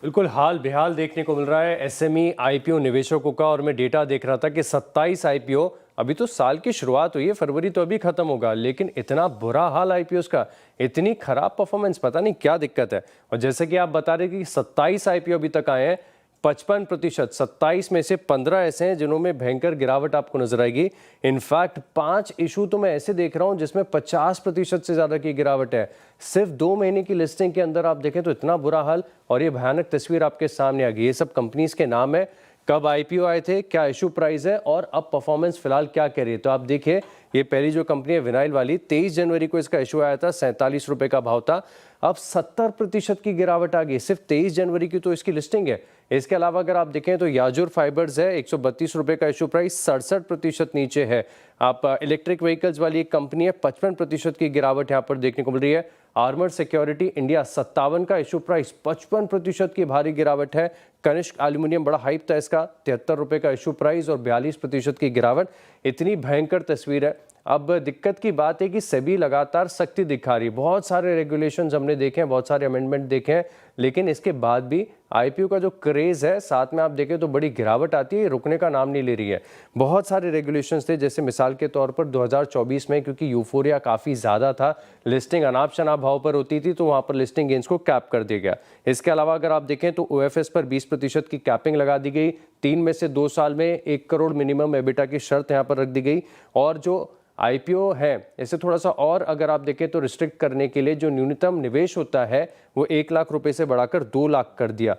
बिल्कुल हाल बेहाल देखने को मिल रहा है एसएमई आईपीओ निवेशकों का। और मैं डेटा देख रहा था कि 27 आईपीओ, अभी तो साल की शुरुआत हुई है, फरवरी तो अभी खत्म होगा, लेकिन इतना बुरा हाल आईपीओ का, इतनी खराब परफॉर्मेंस, पता नहीं क्या दिक्कत है। और जैसे कि आप बता रहे कि 27 आईपीओ अभी तक आए हैं, 55%, 27 में से 15 ऐसे हैं जिन्होंने भयंकर गिरावट आपको नजर आएगी। इनफैक्ट 5 इशू तो मैं ऐसे देख रहा हूं जिसमें 50% से ज्यादा की गिरावट है। सिर्फ 2 महीने की लिस्टिंग के अंदर आप देखें तो इतना बुरा हाल। और ये भयानक तस्वीर आपके सामने आ गई। ये सब कंपनीज के नाम है, कब आईपीओ आए थे, क्या इशू प्राइस है और अब परफॉर्मेंस फिलहाल क्या कह रही है। तो आप देखिए, ये पहली जो कंपनी है विनाइल वाली, 23 जनवरी को इसका इशू आया था, 47 रुपए का भाव था। अब 70% की गिरावट आ गई, सिर्फ 23 जनवरी की तो इसकी लिस्टिंग है। इसके अलावा अगर आप देखें तो याजुर फाइबर्स है, 132 रुपए का इशू प्राइस, 67% नीचे है। आप इलेक्ट्रिक व्हीकल्स वाली एक कंपनी है, 55% की गिरावट यहाँ पर देखने को मिल रही है। आर्मर सिक्योरिटी इंडिया, 57 का इशू प्राइस, 55% की भारी गिरावट है। कनिष्क एल्यूमिनियम, बड़ा हाइप था इसका, 73 रुपए का इशू प्राइस और 42% की गिरावट। इतनी भयंकर तस्वीर है। अब दिक्कत की बात है कि सेबी लगातार सख्ती दिखा रही है, बहुत सारे रेगुलेशंस हमने देखे हैं, बहुत सारे अमेंडमेंट देखे हैं, लेकिन इसके बाद भी आईपीओ का जो क्रेज है, साथ में आप देखें तो बड़ी गिरावट आती है, रुकने का नाम नहीं ले रही है। बहुत सारे रेगुलेशंस थे, जैसे मिसाल के तौर पर 2024 में, क्योंकि यूफोरिया काफ़ी ज़्यादा था, लिस्टिंग अनाप शनाप भाव पर होती थी, तो वहाँ पर लिस्टिंग गेंस को कैप कर दिया गया। इसके अलावा अगर आप देखें तो ओएफएस पर 20% की कैपिंग लगा दी गई। 3 में से 2 साल में 1 करोड़ मिनिमम एबिटा की शर्त यहाँ पर रख दी गई। और जो आईपीओ है, इसे थोड़ा सा और अगर आप देखें तो रिस्ट्रिक्ट करने के लिए जो न्यूनतम निवेश होता है वो 1 लाख रुपए से बढ़ाकर 2 लाख कर दिया।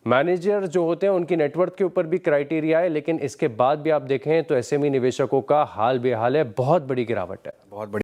मैनेजर जो होते हैं उनकी नेटवर्थ के ऊपर भी क्राइटेरिया है, लेकिन इसके बाद भी आप देखें तो एसएमई निवेशकों का हाल बेहाल है, बहुत बड़ी गिरावट है। बहुत बड़ी